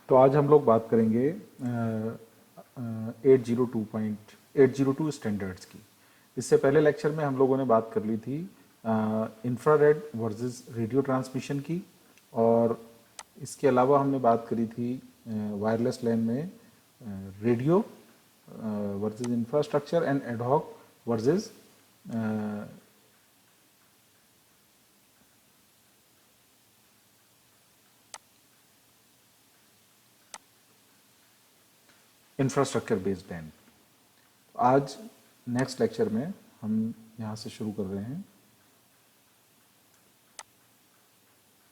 तो आज हम लोग बात करेंगे 802 स्टैंडर्ड्स की। इससे पहले लेक्चर में हम लोगों ने बात कर ली थी इंफ्रारेड वर्सेस रेडियो ट्रांसमिशन की, और इसके अलावा हमने बात करी थी वायरलेस लैन में radio versus infrastructure and ad hoc versus infrastructure based LAN. आज नेक्स्ट लेक्चर में हम यहाँ से शुरू कर रहे हैं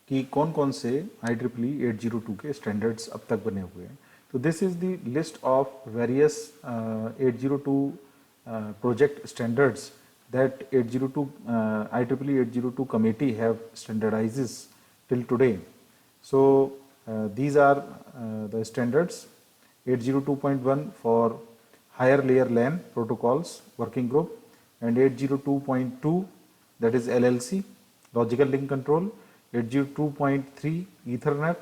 कि कौन कौन से IEEE 802 के स्टैंडर्ड्स अब तक बने हुए हैं। तो this is the list of various 802 project standards that 802 IEEE 802 committee have standardizes till today. So these are the standards: 802.1 for higher layer LAN protocols working group, and 802.2 that is LLC logical link control, 802.3 Ethernet,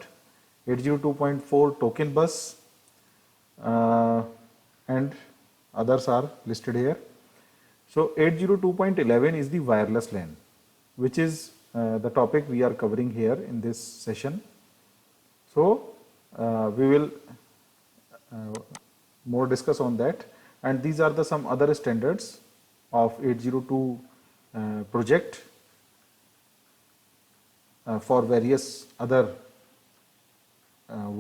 802.4 token bus, and others are listed here. So 802.11 is the wireless LAN, which is the topic we are covering here in this session. So we will more discuss on that, and these are the some other standards of 802 project for various other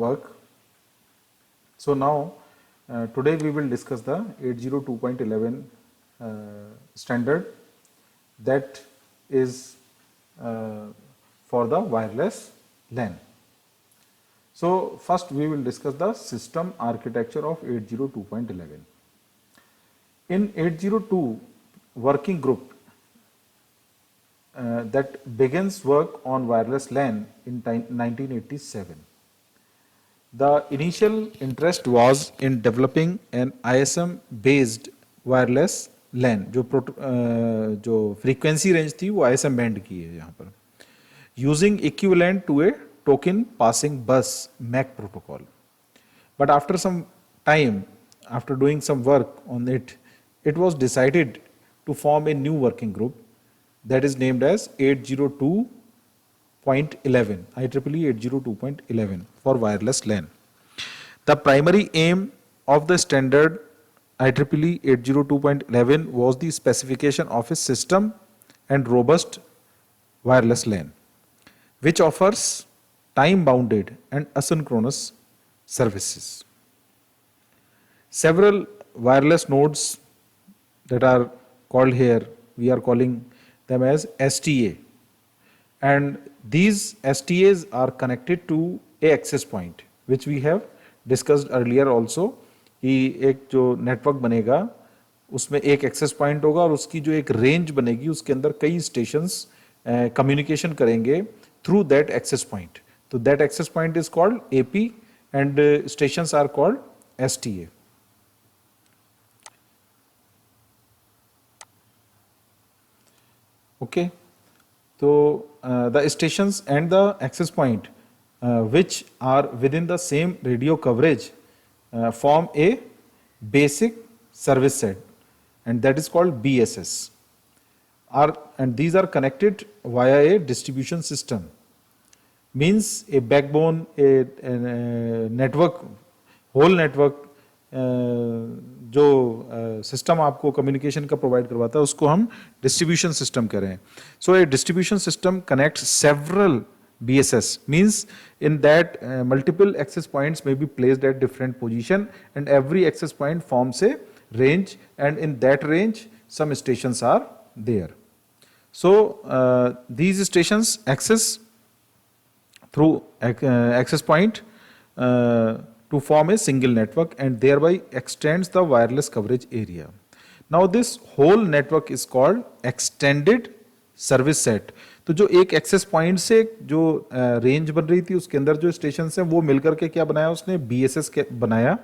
work. So now today we will discuss the 802.11 standard that is for the wireless LAN. So first we will discuss the system architecture of 802.11. In 802 working group that begins work on wireless LAN in 1987. The initial interest was in developing an ISM based wireless LAN, जो frequency range थी वो ISM band की है यहाँ पर, using equivalent to a token passing bus MAC protocol. But after some time, after doing some work on it, it was decided to form a new working group that is named as 802.11, IEEE 802.11 for wireless LAN. The primary aim of the standard IEEE 802.11 was the specification of a system and robust wireless LAN, which offers time-bounded and asynchronous services. Several wireless nodes that are called here, we are calling them as STA, and these STAs are connected to a access point, which we have discussed earlier also. कि एक जो network बनेगा उसमें एक access point होगा और उसकी जो एक रेंज बनेगी उसके अंदर कई स्टेशंस कम्युनिकेशन करेंगे थ्रू दैट एक्सेस पॉइंट. तो that access point is called AP and stations are called STA. Okay, so the stations and the access point which are within the same radio coverage form a basic service set, and that is called BSS. And these are connected via a distribution system. Means a backbone, a network, whole network जो system आपको communication का provide करवाता है उसको हम distribution system कह रहे हैं. So a distribution system connects several BSS, means in that multiple access points may be placed at different position, and every access point forms a range, and in that range some stations are there. So these stations access through access point to form a single network, and thereby extends the wireless coverage area. Now this whole network is called extended service set. तो जो एक access point से जो range बन रही थी उसके अंदर जो स्टेशन हैं वो मिलकर के क्या बनाया उसने, BSS बनाया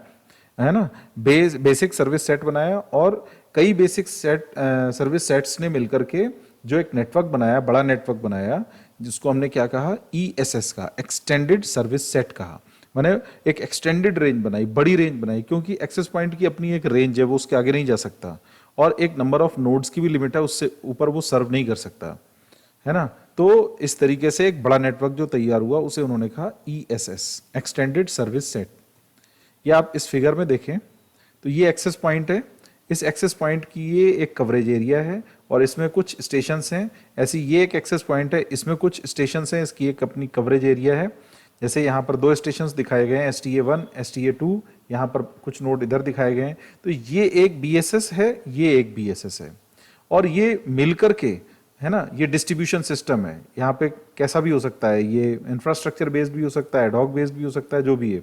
है ना, बेसिक सर्विस सेट बनाया, और कई बेसिक सर्विस सेट्स ने मिलकर के जो एक नेटवर्क बनाया, बड़ा नेटवर्क बनाया, जिसको हमने क्या कहा, ESS का, एक्सटेंडेड सर्विस सेट कहा. मैंने एक एक्सटेंडेड रेंज बनाई, बड़ी रेंज बनाई, क्योंकि एक्सेस पॉइंट की अपनी एक रेंज है, वो उसके आगे नहीं जा सकता, और एक नंबर ऑफ नोड्स की भी लिमिट है, उससे ऊपर वो सर्व नहीं कर सकता, है ना। तो इस तरीके से एक बड़ा नेटवर्क जो तैयार हुआ उसे उन्होंने कहा ESS, एक्सटेंडेड सर्विस सेट। ये आप इस फिगर में देखें तो ये एक्सेस पॉइंट है, इस एक्सेस पॉइंट की ये एक कवरेज एरिया है और इसमें कुछ स्टेशंस हैं। ऐसी ये एक एक्सेस पॉइंट है, इसमें कुछ स्टेशंस हैं, इसकी एक अपनी कवरेज एरिया है। जैसे यहाँ पर 2 स्टेशंस दिखाए गए हैं, STA1, STA2, यहाँ पर कुछ नोड इधर दिखाए गए हैं। तो ये एक BSS है, ये एक BSS है, और ये मिलकर के, है ना, ये डिस्ट्रीब्यूशन सिस्टम है। यहाँ पे कैसा भी हो सकता है, ये इंफ्रास्ट्रक्चर बेस्ड भी हो सकता है, एडहॉक बेस्ड भी हो सकता है, जो भी है।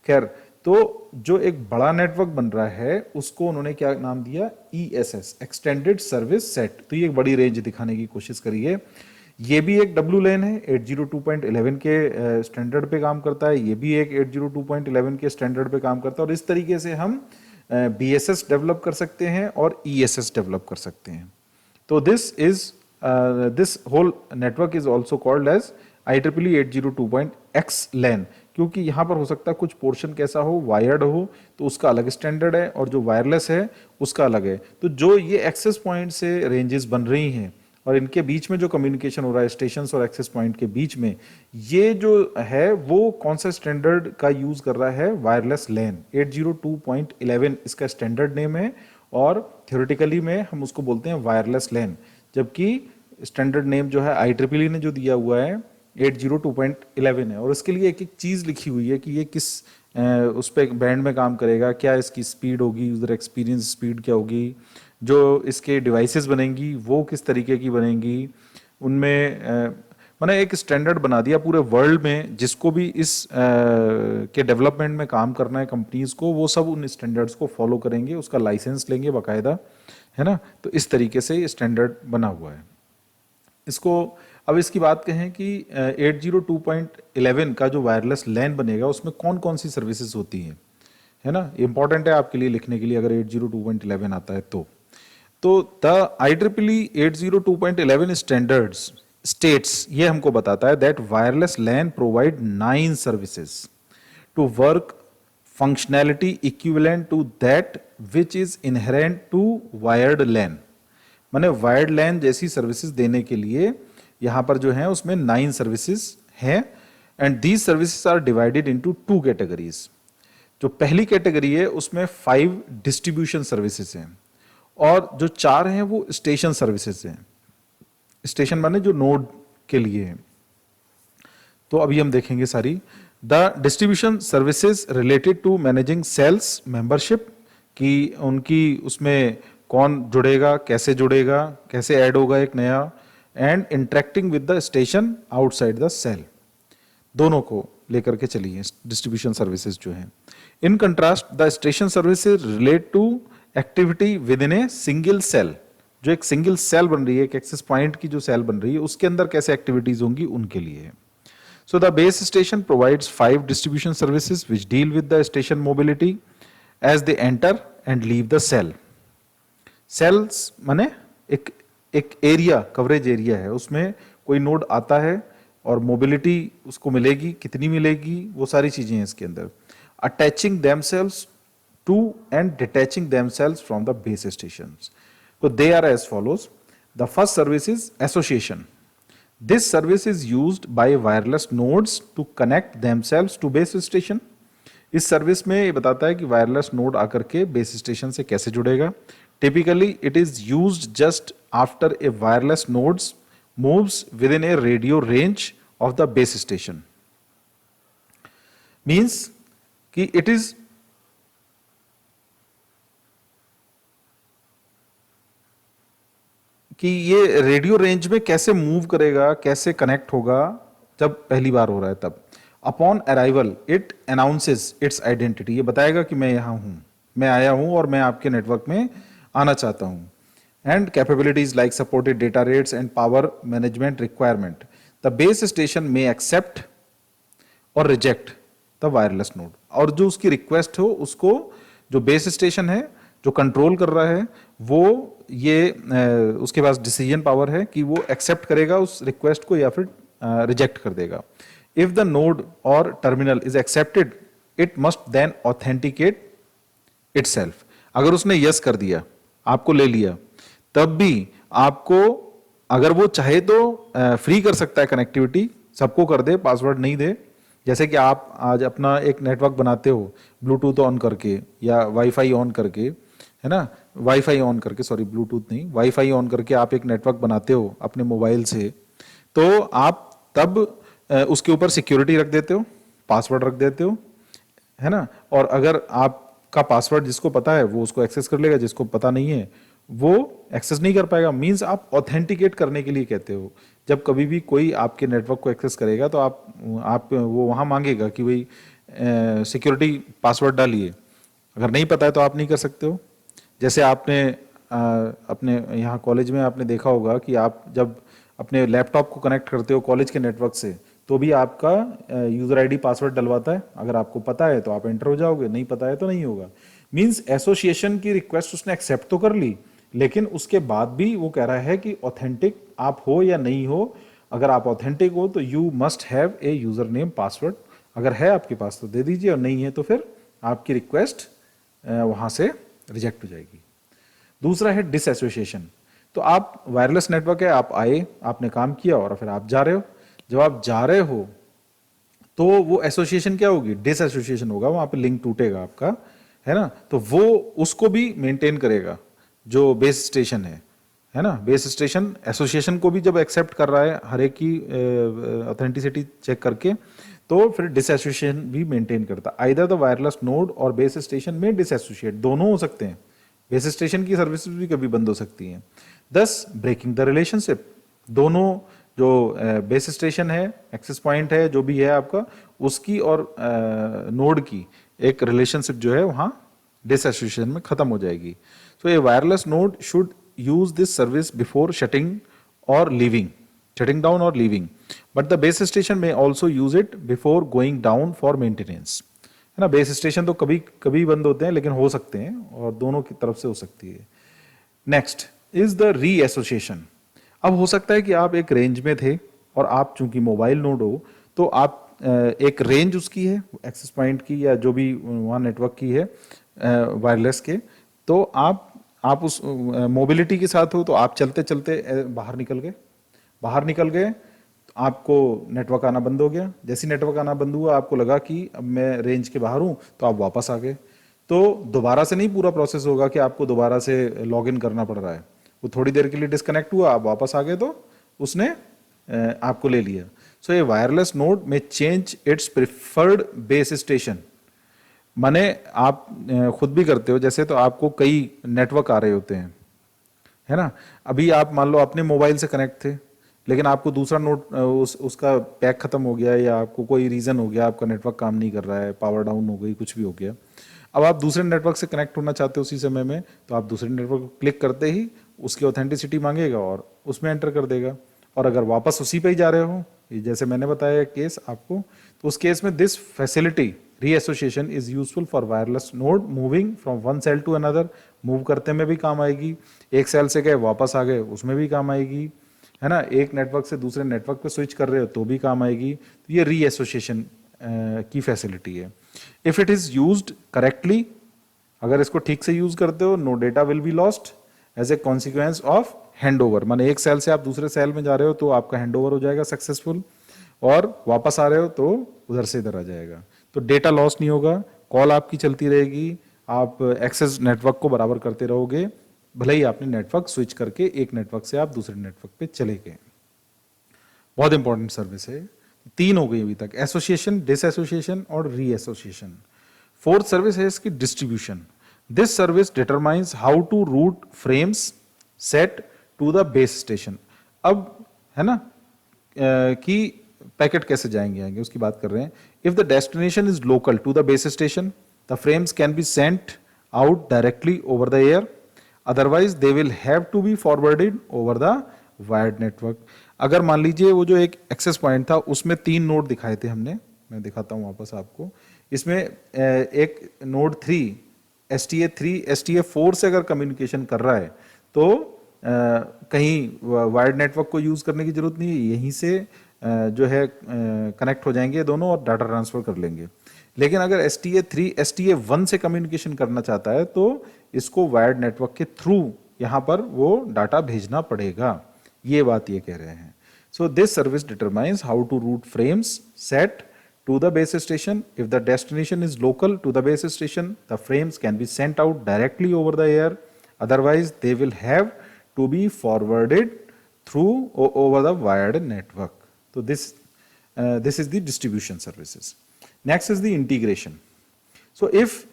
खैर, तो जो एक बड़ा नेटवर्क बन रहा है उसको उन्होंने क्या नाम दिया, ESS, एक्सटेंडेड सर्विस सेट। तो ये एक बड़ी रेंज दिखाने की कोशिश करी है। ये भी एक WLAN है, 802.11 के स्टैंडर्ड पे काम करता है, ये भी एक 802.11 के स्टैंडर्ड पे काम करता है, और इस तरीके से हम BSS डेवलप कर सकते हैं और ESS डेवलप कर सकते हैं। तो this whole network is also called as IEEE 802.X LAN, क्योंकि यहाँ पर हो सकता है कुछ पोर्शन कैसा हो, वायर्ड हो, तो उसका अलग स्टैंडर्ड है, और जो वायरलेस है उसका अलग है। तो जो ये एक्सेस पॉइंट से रेंजेस बन रही हैं और इनके बीच में जो कम्युनिकेशन हो रहा है स्टेशन और एक्सेस पॉइंट के बीच में, ये जो है वो कौन सा स्टैंडर्ड का यूज कर रहा है, वायरलेस लैन। 802.11 इसका स्टैंडर्ड नेम है, और थ्योरेटिकली में हम उसको बोलते हैं वायरलेस लैन, जबकि स्टैंडर्ड नेम जो है IEEE ने जो दिया हुआ है 802.11 है। और इसके लिए एक एक चीज लिखी हुई है कि ये किस उस पे बैंड में काम करेगा, क्या इसकी स्पीड होगी, यूजर एक्सपीरियंस स्पीड क्या होगी, जो इसके डिवाइसेस बनेंगी वो किस तरीके की बनेंगी, उनमें मैंने एक स्टैंडर्ड बना दिया पूरे वर्ल्ड में। जिसको भी इस के डेवलपमेंट में काम करना है कंपनीज को, वो सब उन स्टैंडर्ड्स को फॉलो करेंगे, उसका लाइसेंस लेंगे बाकायदा, है ना। तो इस तरीके से ये स्टैंडर्ड बना हुआ है। इसको अब इसकी बात कहें कि 802.11 का जो वायरलेस लैन बनेगा उसमें कौन कौन सी सर्विसेज होती हैं, है ना। इंपॉर्टेंट है आपके लिए लिखने के लिए अगर 802.11 आता है तो द IEEE 802.11 स्टैंडर्ड्स स्टेट्स, ये हमको बताता है that wireless LAN provide 9 services to work functionality equivalent to that which is inherent to wired LAN. माने वायर्ड लैन जैसी सर्विसेज देने के लिए यहाँ पर जो है उसमें 9 सर्विसेज हैं, and these services are divided into 2 categories. जो पहली कैटेगरी है उसमें 5 डिस्ट्रीब्यूशन सर्विसेज हैं, और जो 4 हैं वो स्टेशन सर्विसेज हैं। स्टेशन माने जो नोड के लिए है। तो अभी हम देखेंगे सारी। The distribution services related to managing cells membership, कि उनकी उसमें कौन जुड़ेगा, कैसे ऐड होगा एक नया, and interacting with the station outside the cell, दोनों को लेकर के चलिए डिस्ट्रीब्यूशन सर्विसेज जो है। In contrast the station services relate to activity within a single cell. जो एक सिंगल सेल बन रही है, एक एक्सेस पॉइंट की जो सेल बन रही है, उसके अंदर कैसे एक्टिविटीज होंगी उनके लिए। So the base station provides 5 distribution services which deal with the station mobility as they enter and leave the cell. Cells माने एक एरिया, कवरेज एरिया है, उसमें कोई नोड आता है और मोबिलिटी उसको मिलेगी, कितनी मिलेगी, वो सारी चीजें हैं इसके अंदर। Attaching themselves to and detaching themselves from the base stations. So they are as follows. The first service is association. This service is used by wireless nodes to connect themselves to base station. इस service में ये बताता है कि wireless node आकर के base station से कैसे जुड़ेगा। Typically it is used just after a wireless node moves within a radio range of the base station. Means कि it is कि ये रेडियो रेंज में कैसे मूव करेगा, कैसे कनेक्ट होगा जब पहली बार हो रहा है तब। Upon arrival it announces it's identity, ये बताएगा कि मैं यहाँ हूँ, मैं आया हूँ और मैं आपके नेटवर्क में आना चाहता हूँ। And capabilities like supported data rates and power management requirement. The base station में एक्सेप्ट और रिजेक्ट द वायरलेस नोड, और जो उसकी रिक्वेस्ट हो उसको जो बेस स्टेशन है जो कंट्रोल कर रहा है वो ये उसके पास डिसीजन पावर है कि वो एक्सेप्ट करेगा उस रिक्वेस्ट को या फिर रिजेक्ट कर देगा। If the node or terminal is accepted, it must then authenticate itself. अगर उसने यस कर दिया, आपको ले लिया, तब भी आपको, अगर वो चाहे तो फ्री कर सकता है कनेक्टिविटी, सबको कर दे, पासवर्ड नहीं दे। जैसे कि आप आज अपना एक नेटवर्क बनाते हो ब्लूटूथ ऑन करके या वाईफाई ऑन करके, है ना, वाईफाई ऑन करके, सॉरी ब्लूटूथ नहीं, वाईफाई ऑन करके आप एक नेटवर्क बनाते हो अपने मोबाइल से, तो आप तब उसके ऊपर सिक्योरिटी रख देते हो, पासवर्ड रख देते हो, है ना। और अगर आपका पासवर्ड जिसको पता है वो उसको एक्सेस कर लेगा, जिसको पता नहीं है वो एक्सेस नहीं कर पाएगा। मींस आप ऑथेंटिकेट करने के लिए कहते हो। जब कभी भी कोई आपके नेटवर्क को एक्सेस करेगा तो आप वो वहाँ मांगेगा कि भाई सिक्योरिटी पासवर्ड डालिए। अगर नहीं पता है तो आप नहीं कर सकते हो। जैसे आपने अपने यहाँ कॉलेज में आपने देखा होगा कि आप जब अपने लैपटॉप को कनेक्ट करते हो कॉलेज के नेटवर्क से, तो भी आपका यूजर आईडी पासवर्ड डलवाता है। अगर आपको पता है तो आप एंटर हो जाओगे, नहीं पता है तो नहीं होगा। मींस एसोसिएशन की रिक्वेस्ट उसने एक्सेप्ट तो कर ली, लेकिन उसके बाद भी वो कह रहा है कि ऑथेंटिक आप हो या नहीं हो। अगर आप ऑथेंटिक हो तो you must have a user name password. अगर है आपके पास तो दे दीजिए, और नहीं है तो फिर आपकी रिक्वेस्ट वहां से रिजेक्ट हो जाएगी। दूसरा है डिसएसोसिएशन। तो आप वायरलेस नेटवर्क है, आप आए, आपने काम किया और फिर आप जा रहे हो। जब आप जा रहे हो तो वो एसोसिएशन क्या होगी, डिसएसोसिएशन होगा, वहां पे लिंक टूटेगा आपका, है ना। तो वो उसको भी मेंटेन करेगा जो बेस स्टेशन है ना। बेस स्टेशन एसोसिएशन को भी जब एक्सेप्ट कर रहा है हर एक की ऑथेंटिसिटी चेक करके, तो फिर डिसएसोसिएशन भी मेंटेन करता। आइदर द वायरलेस नोड और बेस स्टेशन में डिसएसोसिएट, दोनों हो सकते हैं। बेस स्टेशन की सर्विसेज भी कभी बंद हो सकती हैं। दस ब्रेकिंग द रिलेशनशिप, दोनों जो बेस स्टेशन है, एक्सेस पॉइंट है, जो भी है आपका, उसकी और नोड की एक रिलेशनशिप जो है वहां डिसएसोसिएशन में खत्म हो जाएगी। So a wireless node should use this service before shutting down और leaving, but the base station में also use it before going down for maintenance, है ना। बेस स्टेशन तो कभी कभी बंद होते हैं, लेकिन हो सकते हैं, और दोनों की तरफ से हो सकती है। नेक्स्ट इज द री एसोसिएशन। अब हो सकता है कि आप एक रेंज में थे और आप चूंकि मोबाइल नोड हो, तो आप एक रेंज उसकी है एक्सेस पॉइंट की या जो भी वहाँ नेटवर्क की है वायरलेस के, तो आप उस मोबिलिटी के साथ हो, तो आप चलते चलते बाहर निकल गए, तो आपको नेटवर्क आना बंद हो गया। जैसे नेटवर्क आना बंद हुआ, आपको लगा कि अब मैं रेंज के बाहर हूँ, तो आप वापस आ गए। तो दोबारा से नहीं पूरा प्रोसेस होगा कि आपको दोबारा से लॉग इन करना पड़ रहा है। वो थोड़ी देर के लिए डिस्कनेक्ट हुआ, आप वापस आ गए, तो उसने आपको ले लिया। सो ये वायरलेस नोड में change it's preferred base station, माने आप खुद भी करते हो। जैसे तो आपको कई नेटवर्क आ रहे होते हैं, है ना। अभी आप मान लो अपने मोबाइल से कनेक्ट थे, लेकिन आपको दूसरा नोट उसका पैक खत्म हो गया, या आपको कोई रीजन हो गया, आपका नेटवर्क काम नहीं कर रहा है, पावर डाउन हो गई, कुछ भी हो गया। अब आप दूसरे नेटवर्क से कनेक्ट होना चाहते हो उसी समय में, तो आप दूसरे नेटवर्क को क्लिक करते ही उसकी ऑथेंटिसिटी मांगेगा और उसमें एंटर कर देगा। और अगर वापस उसी पे ही जा रहे हो, जैसे मैंने बताया केस आपको, तो उस केस में this facility reassociation is useful for wireless node moving from one cell to another. Move करते में भी काम आएगी, एक सेल से गए वापस आ गए उसमें भी काम आएगी, है ना। एक नेटवर्क से दूसरे नेटवर्क पे स्विच कर रहे हो तो भी काम आएगी। तो ये रीएसोसिएशन की फैसिलिटी है। If it is used correctly, अगर इसको ठीक से यूज करते हो, no data will be lost as a consequence of handover. माने एक सेल से आप दूसरे सेल में जा रहे हो तो आपका हैंडओवर हो जाएगा सक्सेसफुल, और वापस आ रहे हो तो उधर से इधर आ जाएगा, तो डेटा लॉस नहीं होगा, कॉल आपकी चलती रहेगी, आप एक्सेस नेटवर्क को बराबर करते रहोगे, भले ही आपने नेटवर्क स्विच करके एक नेटवर्क से आप दूसरे नेटवर्क पे चले गए। बहुत इंपॉर्टेंट सर्विस है। तीन हो गई अभी तक, एसोसिएशन, डिसएसोसिएशन और रीएसोसिएशन। फोर्थ सर्विस है इसकी distribution. This service determines how to route frames sent to the base station. अब है ना कि पैकेट कैसे आएंगे उसकी बात कर रहे हैं। If the destination is local to the base station, the frames can be sent out directly over the air, otherwise they will have to be forwarded over the wired network. अगर मान लीजिए वो जो एक एक्सेस पॉइंट था उसमें 3 node दिखाए थे हमने, मैं दिखाता हूं वापस आपको। इसमें एक नोड 3 STA3 STA4 से अगर कम्युनिकेशन कर रहा है तो कहीं वायर्ड नेटवर्क को यूज करने की जरूरत नहीं है, यहीं से जो है कनेक्ट हो जाएंगे दोनों और डाटा ट्रांसफर कर लेंगे। लेकिन अगर STA3 STA1 से कम्युनिकेशन करना चाहता है तो इसको वायर्ड नेटवर्क के थ्रू यहाँ पर वो डाटा भेजना पड़ेगा, ये बात ये कह रहे हैं। So this service determines how to route frames sent to the base station. If the destination is local to the base station, the frames can be sent out directly over the air. Otherwise, they will have to be forwarded through over the wired network. So this is the distribution services. Next is the integration. So if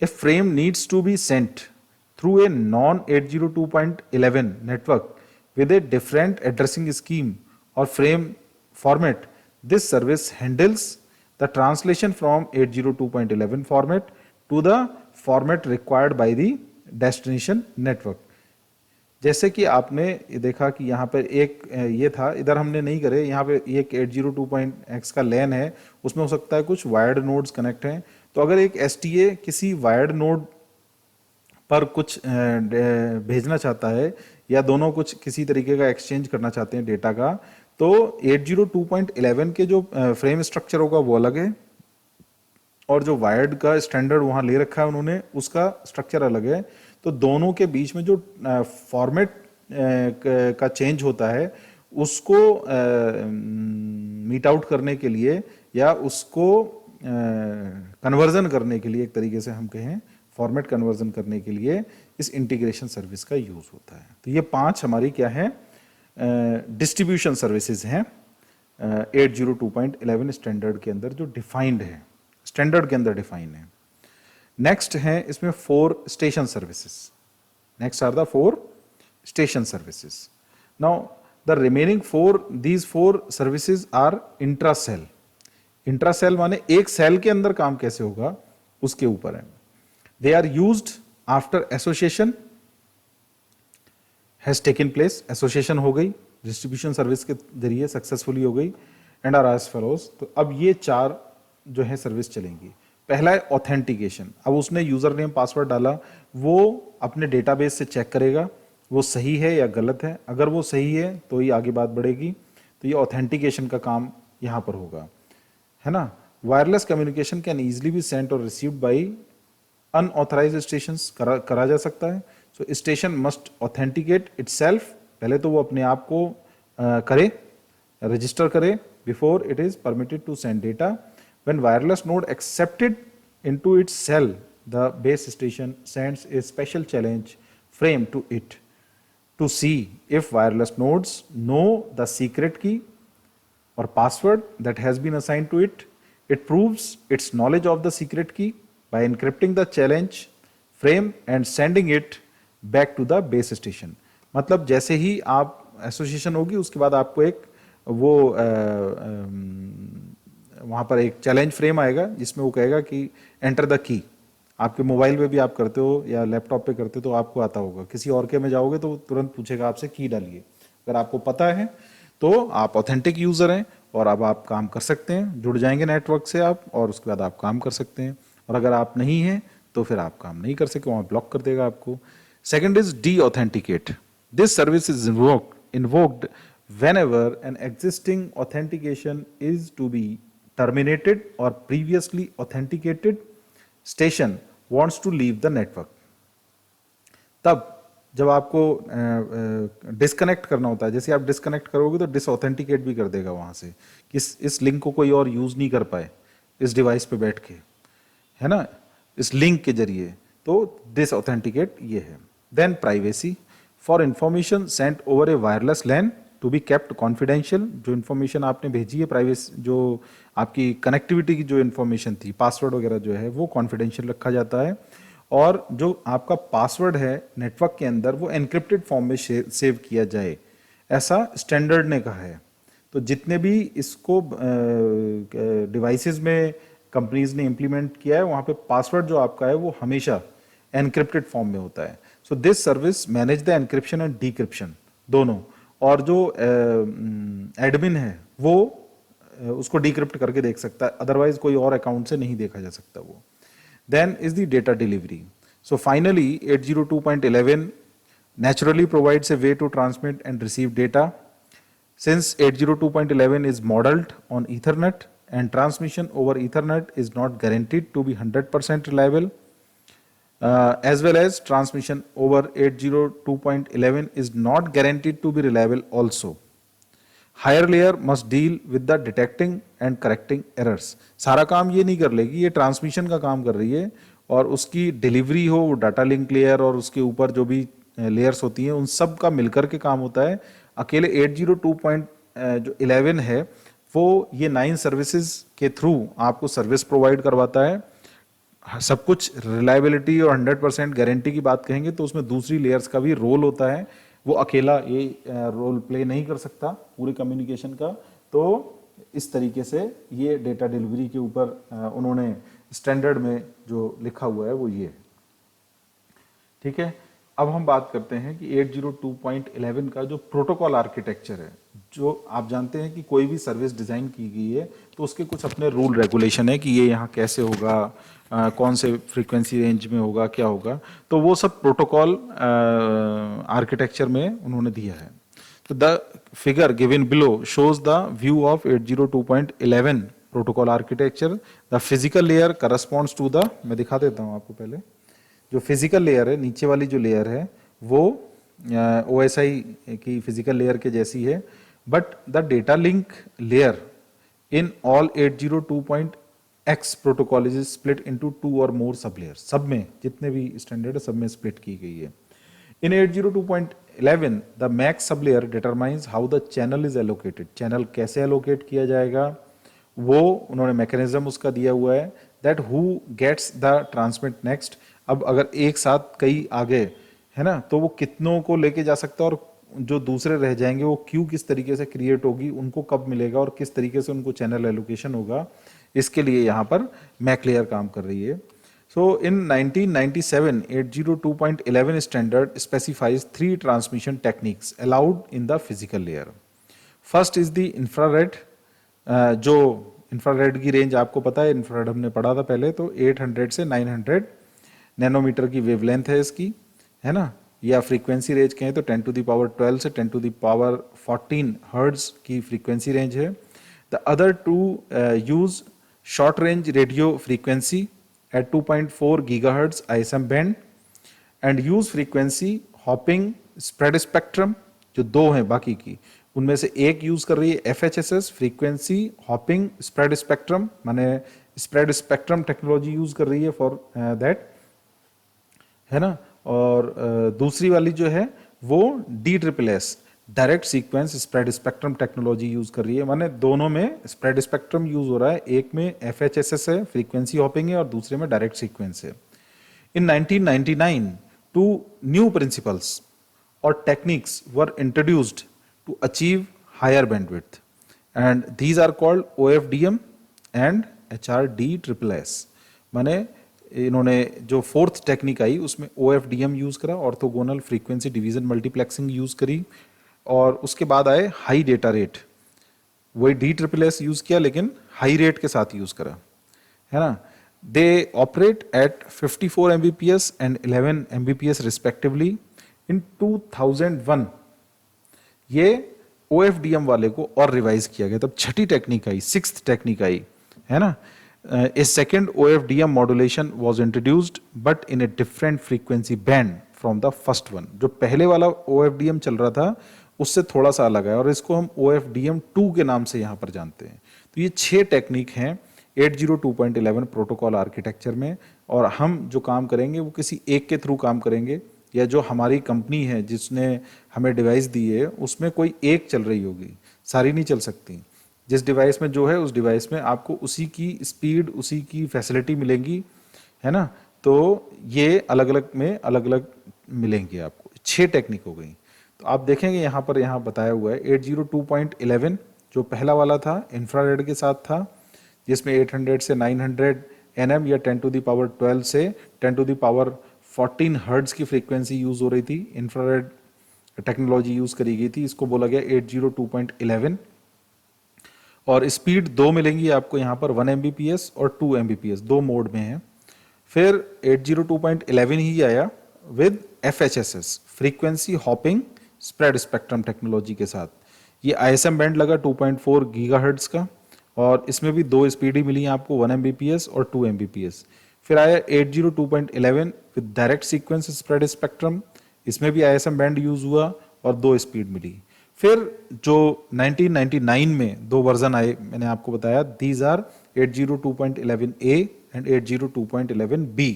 a frame needs to be sent through a non-802.11 network with a different addressing scheme or frame format, this service handles the translation from 802.11 format to the format required by the destination network. जैसे कि आपने देखा कि यहाँ पर एक ये था, इधर हमने नहीं करे, यहाँ पे एक 802.x का लैन है, उसमें हो सकता है कुछ वायर्ड नोड्स कनेक्ट हैं। तो अगर एक STA किसी वायर्ड नोड पर कुछ भेजना चाहता है या दोनों कुछ किसी तरीके का एक्सचेंज करना चाहते हैं डेटा का, तो 802.11 के जो फ्रेम स्ट्रक्चर होगा वो अलग है और जो वायर्ड का स्टैंडर्ड वहां ले रखा है उन्होंने उसका स्ट्रक्चर अलग है। तो दोनों के बीच में जो फॉर्मेट का चेंज होता है उसको मीट आउट करने के लिए या उसको कन्वर्जन करने के लिए, एक तरीके से हम कहें फॉर्मेट कन्वर्जन करने के लिए इस इंटीग्रेशन सर्विस का यूज होता है। तो ये 5 हमारी क्या है डिस्ट्रीब्यूशन सर्विसेज हैं 802.11 स्टैंडर्ड के अंदर जो डिफाइंड है, स्टैंडर्ड के अंदर डिफाइंड है। नेक्स्ट है इसमें 4 station services. Next are the 4 station services. Now the remaining 4 these 4 services are intra cell. Intra cell माने एक सेल के अंदर काम कैसे होगा उसके ऊपर है। They are used after association has taken place, association हो गई, डिस्ट्रीब्यूशन सर्विस के जरिए सक्सेसफुली हो गई, एंड आर एज फॉलोज। तो अब ये 4 जो है सर्विस चलेंगी। पहला है ऑथेंटिकेशन। अब उसने यूजर नेम पासवर्ड डाला, वो अपने डेटाबेस से चेक करेगा वो सही है या गलत है। अगर वो सही है तो ही आगे बात बढ़ेगी। तो ये ऑथेंटिकेशन का काम यहाँ पर होगा, है ना। Wireless communication can easily be sent और रिसीव्ड बाई अनऑथराइज्ड स्टेशंस, करा जा सकता है। So station must authenticate itself, पहले तो वो अपने आप को करे, रजिस्टर करे before it is permitted to send data. When wireless node accepted into its cell, the base station sends a special challenge frame to it to see if wireless nodes know the secret key or password that has been assigned to it. It proves its knowledge of the secret key by encrypting the challenge frame and sending it back to the base station. मतलब जैसे ही आप association होगी उसके बाद आपको एक वो वहाँ पर एक चैलेंज फ्रेम आएगा जिसमें वो कहेगा कि एंटर द की। आपके मोबाइल पे भी आप करते हो या लैपटॉप पे करते हो तो आपको आता होगा। किसी और के में जाओगे तो तुरंत पूछेगा आपसे की डालिए। अगर आपको पता है तो आप ऑथेंटिक यूजर हैं और अब आप काम कर सकते हैं, जुड़ जाएंगे नेटवर्क से आप, और उसके बाद आप काम कर सकते हैं। और अगर आप नहीं हैं तो फिर आप काम नहीं कर सकते, वहाँ ब्लॉक कर देगा आपको। Second is D authenticate. This service is invoked whenever an existing authentication is to be terminated or previously authenticated station wants to leave the network। तब जब आपको डिस्कनेक्ट करना होता है, जैसे आप डिस्कनेक्ट करोगे तो डिसऑथेंटिकेट भी कर देगा वहां से कि इस लिंक को कोई और यूज नहीं कर पाए इस डिवाइस पे बैठ के, है ना, इस लिंक के जरिए। तो डिसऑथेंटिकेट ये है। Then privacy. For information sent over a wireless LAN to be kept confidential. जो इन्फॉर्मेशन आपने भेजी है प्राइवेसी, जो आपकी कनेक्टिविटी की जो इन्फॉर्मेशन थी, पासवर्ड वगैरह जो है वो कॉन्फिडेंशियल रखा जाता है। और जो आपका पासवर्ड है नेटवर्क के अंदर वो एनक्रिप्टेड फॉर्म में सेव किया जाए, ऐसा स्टैंडर्ड ने कहा है। तो जितने भी इसको डिवाइसेस में कंपनीज ने इम्प्लीमेंट किया है वहाँ पे पासवर्ड जो आपका है वो हमेशा एनक्रिप्टेड फॉर्म में होता है। सो this service manage the encryption and decryption दोनों। और जो एडमिन है वो उसको डिक्रिप्ट करके देख सकता है, अदरवाइज कोई और अकाउंट से नहीं देखा जा सकता वो। Then is the data delivery. So finally 802.11 naturally provides a way to transmit and receive data Since 802.11 is modeled on Ethernet and transmission over Ethernet is not guaranteed to be 100% reliable, as well as transmission over 802.11 is not guaranteed to be reliable also. Higher layer must deal with the detecting and correcting errors. सारा काम ये नहीं कर लेगी, ये transmission का काम कर रही है और उसकी डिलीवरी हो डाटा लिंक लेयर और उसके ऊपर जो भी लेयर्स होती हैं उन सब का मिलकर के काम होता है. अकेले 802.11 है वो ये 9 सर्विसेज के थ्रू आपको सर्विस प्रोवाइड करवाता है. सब कुछ रिलायबिलिटी और 100% गारंटी की बात कहेंगे तो उसमें दूसरी लेयर्स का भी रोल होता है. वो अकेला ये रोल प्ले नहीं कर सकता पूरे कम्युनिकेशन का. तो इस तरीके से ये डेटा डिलीवरी के ऊपर उन्होंने स्टैंडर्ड में जो लिखा हुआ है वो ये है. ठीक है, अब हम बात करते हैं कि 802.11 का जो प्रोटोकॉल आर्किटेक्चर है, जो आप जानते हैं कि कोई भी सर्विस डिजाइन की गई है तो उसके कुछ अपने रूल रेगुलेशन है कि ये यहाँ कैसे होगा, कौन से फ्रीक्वेंसी रेंज में होगा, क्या होगा. तो वो सब प्रोटोकॉल आर्किटेक्चर में उन्होंने दिया है. तो the figure given below shows the view of 802.11 protocol architecture. The physical layer corresponds to the, मैं दिखा देता हूँ आपको पहले. जो फिजिकल लेयर है, नीचे वाली जो लेयर है वो OSI की फिजिकल लेयर के जैसी है, but the data link layer in all 802.x protocol is split into 2 और मोर सब लेयर. सब में जितने भी स्टैंडर्ड है सब में स्प्लिट की गई है. In 802.11 the MAC sub layer determines how the channel is allocated. Channel कैसे एलोकेट किया जाएगा वो उन्होंने मैकेनिज्म उसका दिया हुआ है. That who gets the transmit next. अब अगर एक साथ कई आ गए है ना तो वो कितनों को लेके जा सकता है और जो दूसरे रह जाएंगे वो क्यू किस तरीके से क्रिएट होगी, उनको कब मिलेगा और किस तरीके से उनको चैनल एलोकेशन होगा, इसके लिए यहाँ पर मैक लेयर काम कर रही है. सो इन 1997 802.11 standard specifies 3 transmission techniques allowed in the physical layer. First is the infrared. जो इंफ्रारेड की रेंज आपको पता है, इंफ्रारेड हमने पढ़ा था पहले, तो 800 से 900 नैनोमीटर की वेवलेंथ है इसकी, है ना. या फ्रीक्वेंसी रेंज कहें तो 10 टू द पावर 12 से 10 टू द पावर 14 हर्ट्ज की फ्रीक्वेंसी रेंज है. The other two use short range radio frequency at 2.4 gigahertz ISM band and use frequency hopping spread spectrum. जो दो हैं बाकी की, उनमें से एक यूज कर रही है FHSS frequency hopping spread spectrum, माने स्प्रेड स्पेक्ट्रम टेक्नोलॉजी यूज कर रही है फॉर दैट, है ना. और दूसरी वाली जो है वो DSSS direct sequence spread spectrum technology use कर रही है. माने दोनों में स्प्रेड स्पेक्ट्रम यूज हो रहा है, एक में FHSS है फ्रीक्वेंसी हॉपिंग है और दूसरे में डायरेक्ट सीक्वेंस है. इन 1999 टू न्यू प्रिंसिपल्स और techniques were introduced to achieve higher bandwidth and these are called OFDM and HRDSSS. माने इन्होंने जो फोर्थ टेक्निक आई उसमें OFDM यूज करा, orthogonal frequency division multiplexing use करी, और उसके बाद आए हाई डेटा रेट. वही DSSS यूज किया लेकिन हाई रेट के साथ यूज करा, है ना. They operate at 54 Mbps and 11 Mbps respectively. In 2001 ये OFDM वाले को और रिवाइज किया गया, तब छठी टेक्निक आई, सिक्स्थ टेक्निक आई, है ना. A second OFDM modulation was introduced but in a different frequency band from the first one. जो पहले वाला OFDM चल रहा था उससे थोड़ा सा अलग है और इसको हम OFDM 2 के नाम से यहाँ पर जानते हैं. तो ये 6 टेक्निक हैं 802.11 प्रोटोकॉल आर्किटेक्चर में, और हम जो काम करेंगे वो किसी एक के थ्रू काम करेंगे, या जो हमारी कंपनी है जिसने हमें डिवाइस दी है उसमें कोई एक चल रही होगी, सारी नहीं चल सकती. जिस डिवाइस में जो है उस डिवाइस में आपको उसी की स्पीड, उसी की फैसिलिटी मिलेंगी, है ना. तो ये अलग अलग में अलग अलग मिलेंगे आपको. 6 टेक्निक हो गई. तो आप देखेंगे यहाँ पर यहाँ बताया हुआ है 802.11 जो पहला वाला था इंफ्रारेड के साथ था, जिसमें 800 से 900 NM या 10 टू द पावर 12 से 10 टू द पावर 14 हर्ट्ज की फ्रीक्वेंसी यूज हो रही थी. इंफ्रारेड टेक्नोलॉजी यूज करी गई थी, इसको बोला गया 802.11. और स्पीड 2 मिलेंगी आपको यहाँ पर 1 Mbps और 2 Mbps, 2 मोड में है. फिर 802.11 ही आया with FHSS frequency hopping spread spectrum technology के साथ. ये ISM बैंड लगा 2.4 गीगाहर्ट्ज का, और इसमें भी दो स्पीड ही मिली हैं आपको, 1 Mbps और 2 Mbps। फिर आया 802.11 with direct sequence spread spectrum, इसमें भी ISM बैंड यूज हुआ और दो स्पीड मिली। फिर जो 1999 में दो वर्जन आए, मैंने आपको बताया, these are 802.11a and 802.11b।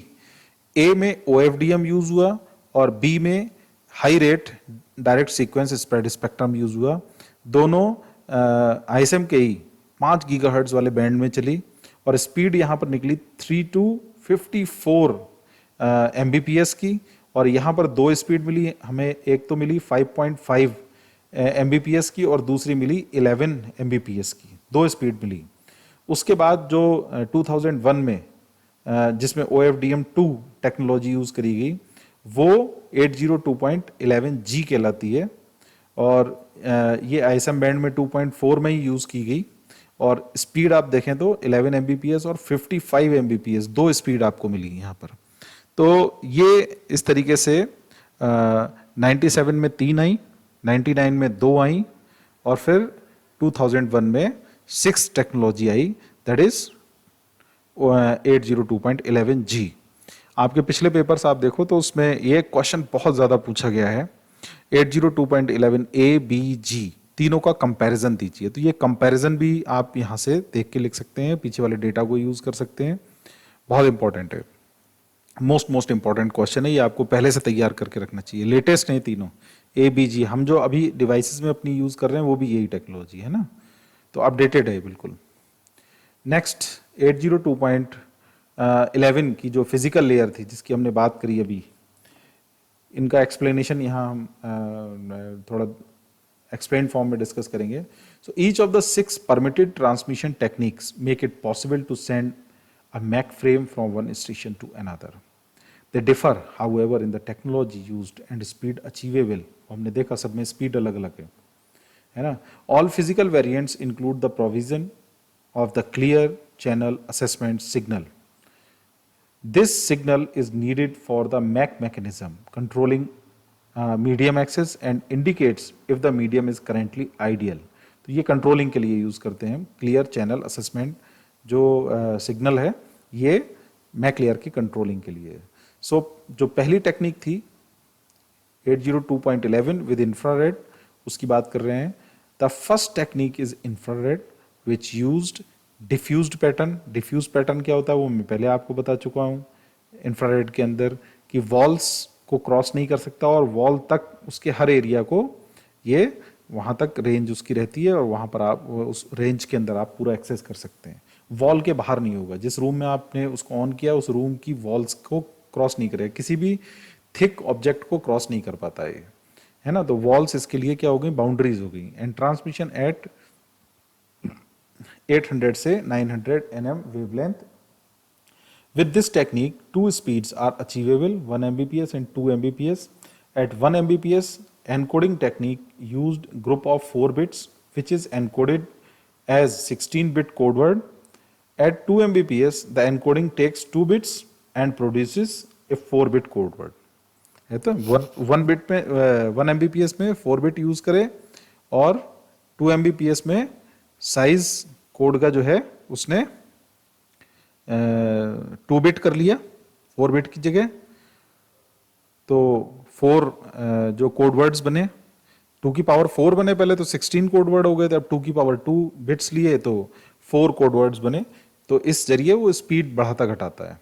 ए में OFDM यूज हुआ और बी में high rate direct sequence spread spectrum use हुआ। दोनों ISM के ही 5 गीगाहर्ट्ज वाले बैंड में चली, और स्पीड यहाँ पर निकली 3 to 54 Mbps की, और यहाँ पर दो स्पीड मिली हमें, एक तो मिली 5.5 Mbps की और दूसरी मिली 11 Mbps की, दो स्पीड मिली। उसके बाद जो 2001 में जिसमें OFDM2 टेक्नोलॉजी यूज करी गई, वो 802.11g कहलाती है, और ये ISM बैंड में 2.4 में ही यूज की गई, और स्पीड आप देखें तो 11 Mbps और 55 Mbps, दो स्पीड आपको मिली यहाँ पर। तो ये इस तरीके से 97 में 3 आई, 99 में 2 आई, और फिर 2001 में 6 technology I, that is 802.11g। आपके पिछले पेपर्स आप देखो तो उसमें ये क्वेश्चन बहुत ज़्यादा पूछा गया है, 802.11a, b, g तीनों का कंपैरिजन दीजिए। तो ये कंपैरिजन भी आप यहाँ से देख के लिख सकते हैं, पीछे वाले डेटा को यूज़ कर सकते हैं, बहुत इंपॉर्टेंट है, मोस्ट इंपॉर्टेंट क्वेश्चन है, ये आपको पहले से तैयार करके रखना चाहिए। लेटेस्ट नहीं तीनों, ए बी जी, हम जो अभी डिवाइसेस में अपनी यूज़ कर रहे हैं वो भी यही टेक्नोलॉजी है ना, तो अपडेटेड है बिल्कुल। नेक्स्ट 802.11 की जो फिजिकल लेयर थी जिसकी हमने बात करी अभी, इनका एक्सप्लेनेशन यहाँ हम थोड़ा एक्सप्लेन फॉर्म में डिस्कस करेंगे। So each of the 6 permitted transmission techniques make it possible to send a MAC frame from one station to another. They differ however in the technology used and speed achievable. हमने देखा सब में speed अलग अलग है ना। All physical variants include the provision of the clear channel assessment signal. This signal is needed for the MAC mechanism controlling medium access and indicates if the medium is currently ideal. तो ये controlling के लिए use करते हैं। Clear channel assessment जो signal है ये Mac layer की कंट्रोलिंग के लिए। सो जो पहली टेक्निक थी 802.11 विद इंफ्रारेड, उसकी बात कर रहे हैं। The first technique is infrared which used diffused pattern. Diffuse pattern क्या होता है वो मैं पहले आपको बता चुका हूँ इंफ्रारेड के अंदर, कि वॉल्स को क्रॉस नहीं कर सकता और वॉल तक उसके हर एरिया को ये वहाँ तक रेंज उसकी रहती है, और वहाँ पर आप उस रेंज के अंदर आप पूरा एक्सेस कर सकते हैं। वॉल के बाहर नहीं होगा, जिस रूम में आपने उसको ऑन किया उस रूम की वॉल्स को क्रॉस नहीं करेगा, किसी भी थिक ऑब्जेक्ट को क्रॉस नहीं कर पाता है ना। तो वॉल्स इसके लिए क्या हो गई, बाउंड्रीज हो गई। एंड ट्रांसमिशन एट 800 से 900 nm wavelength. With this technique, two speeds are achievable, 1 Mbps and 2 Mbps. At 1 Mbps, encoding technique used group of 4 bits, which is encoded as 16-bit code word. At 2 Mbps, the encoding takes 2 bits and produces a 4-bit code word. है तो 1 bit में 1 Mbps में 4 bit use करे, और 2 Mbps में size code का जो है उसने 2 बिट कर लिया 4 बिट की जगह। तो 4 जो कोड वर्ड्स बने, 2 की पावर 4 बने, पहले तो 16 कोड वर्ड हो गए थे, अब 2 की पावर 2 बिट्स लिए तो 4 कोड वर्ड्स बने। तो इस जरिए वो स्पीड बढ़ाता घटाता है।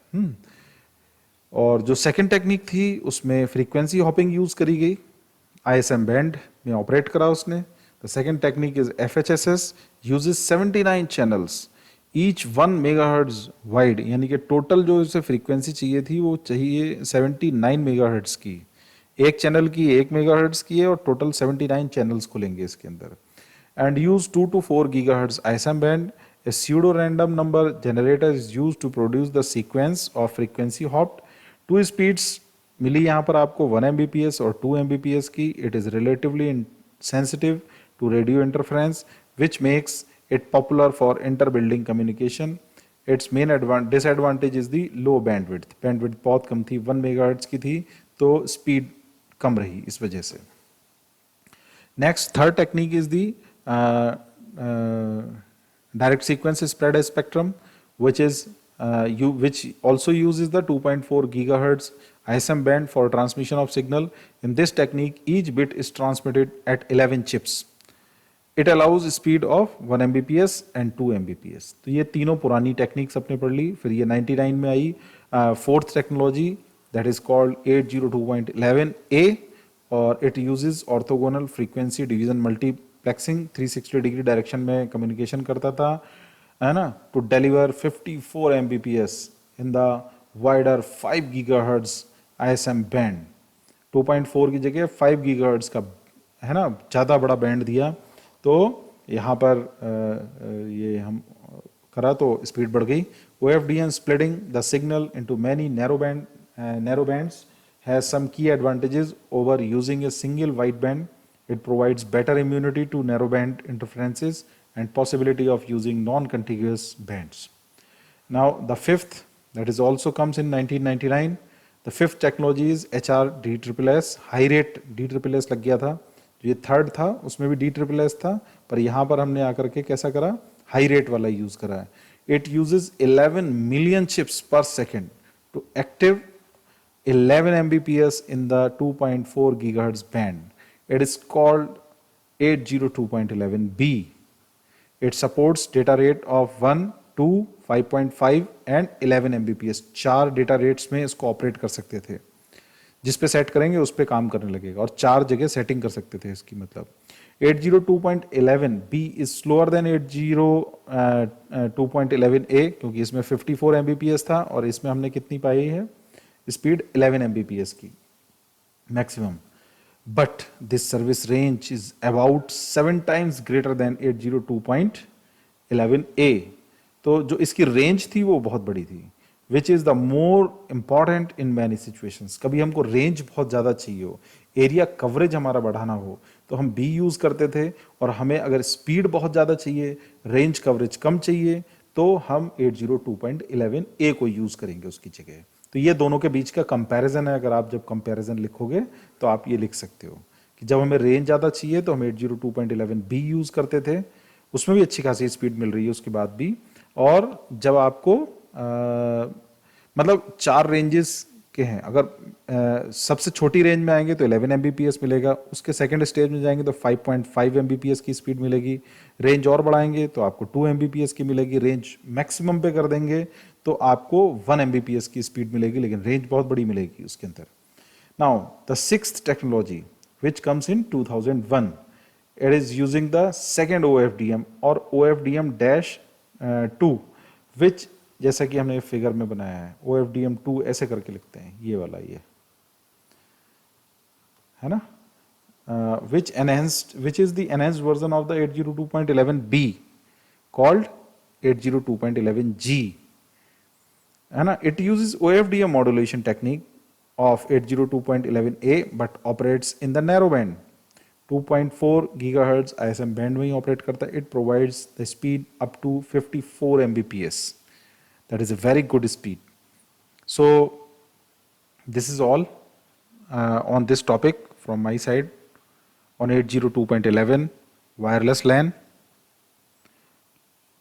और जो सेकंड टेक्निक थी उसमें फ्रीक्वेंसी हॉपिंग यूज करी गई, ISM बैंड में ऑपरेट करा उसने। The second technique is FHSS, uses 79 channels, each 1 megahertz wide, यानी कि टोटल जो इसे फ्रीक्वेंसी चाहिए थी वो चाहिए 79 मेगाहर्ट्ज की। एक चैनल की 1 मेगाहर्ट्ज की है और टोटल 79 चैनल्स खुलेंगे इसके अंदर। And use 2 to 4 gigahertz ISM band. A pseudo random number generator is used to produce the sequence of frequency hopped. 2 speeds मिली यहाँ पर आपको 1 Mbps और 2 Mbps की। It is relatively sensitive to radio interference, which makes it popular for inter-building communication. Its main disadvantage is the low bandwidth. Bandwidth बहुत कम थी, 1 megahertz की थी, तो स्पीड कम रही इस वजह से। Next third technique is the direct sequence spread spectrum, which is which also uses the 2.4 gigahertz ISM band for transmission of signal. In this technique, each bit is transmitted at 11 chips. It allows speed of 1 Mbps and 2 Mbps. तो ये तीनों पुरानी techniques अपने पढ़ ली. फिर ये 99 में आई fourth technology, that is called 802.11a, और it uses orthogonal frequency division multiplexing. 360 degree direction में कम्युनिकेशन करता था, है ना, to deliver 54 Mbps in the wider 5 gigahertz ISM band. 2.4 की जगह 5 गीगाहर्ट्ज का, है ना, ज़्यादा बड़ा बैंड दिया. तो यहाँ पर ये हम करा तो स्पीड बढ़ गई. OFDM splitting the signal into many narrow bands has some key advantages over using a single wideband. It provides better immunity to narrowband interferences and possibility of using non-contiguous bands. Now the fifth, that is also comes in 1999. The fifth technology is HRDSSS. High rate DSSS लग गया था. जो ये third था उसमें भी DSSS था, पर यहाँ पर हमने आकर के कैसा करा, हाई रेट वाला यूज करा है. It uses 11 million chips per second to active 11 Mbps in the 2.4 gigahertz band. It is called 802.11b. It supports data rate of 1, 2, 5.5 and 11 Mbps. 4 data rates में इसको ऑपरेट कर सकते थे. जिस पे सेट करेंगे उस पे काम करने लगेगा, और 4 जगह सेटिंग कर सकते थे इसकी. मतलब 802.11b is slower than 802.11a, क्योंकि इसमें 54 Mbps था और इसमें हमने कितनी पाई है स्पीड, 11 Mbps की maximum. But this service range is about 7 times greater than 802.11a. तो जो इसकी रेंज थी वो बहुत बड़ी थी, which is the more important in many situations. कभी हमको रेंज बहुत ज़्यादा चाहिए हो, एरिया कवरेज हमारा बढ़ाना हो, तो हम बी यूज़ करते थे. और हमें अगर स्पीड बहुत ज़्यादा चाहिए, रेंज कवरेज कम चाहिए, तो हम 802.11a को यूज़ करेंगे उसकी जगह. तो ये दोनों के बीच का कंपैरिजन है. अगर आप जब कंपैरिजन लिखोगे तो आप ये लिख सकते हो कि जब हमें रेंज ज़्यादा चाहिए तो हम 802.11b यूज़ करते थे, उसमें भी अच्छी खासी स्पीड मिल रही है उसके बाद भी. और जब आपको मतलब 4 रेंजेस के हैं, अगर सबसे छोटी रेंज में आएंगे तो 11 Mbps मिलेगा, उसके सेकंड स्टेज में जाएंगे तो 5.5 Mbps की स्पीड मिलेगी. रेंज और बढ़ाएंगे तो आपको 2 Mbps की मिलेगी. रेंज मैक्सिमम पे कर देंगे तो आपको 1 Mbps की स्पीड मिलेगी, लेकिन रेंज बहुत बड़ी मिलेगी उसके अंदर. Now the sixth technology which comes in 2001, it is using the second OFDM और OFDM-2, विच जैसा कि हमने फिगर में बनाया है, OFDM-2 ऐसे करके लिखते हैं, ये वाला, ये है ना, which is the enhanced version of the 802.11b called 802.11g, है ना. It uses OFDM modulation technique of 802.11a but operates in the narrow band. 2.4 gigahertz ISM band में ही ऑपरेट करता है. It provides the speed up to 54 Mbps. That is a very good speed. So this is all on this topic from my side on 802.11 wireless LAN.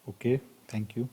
Okay, thank you.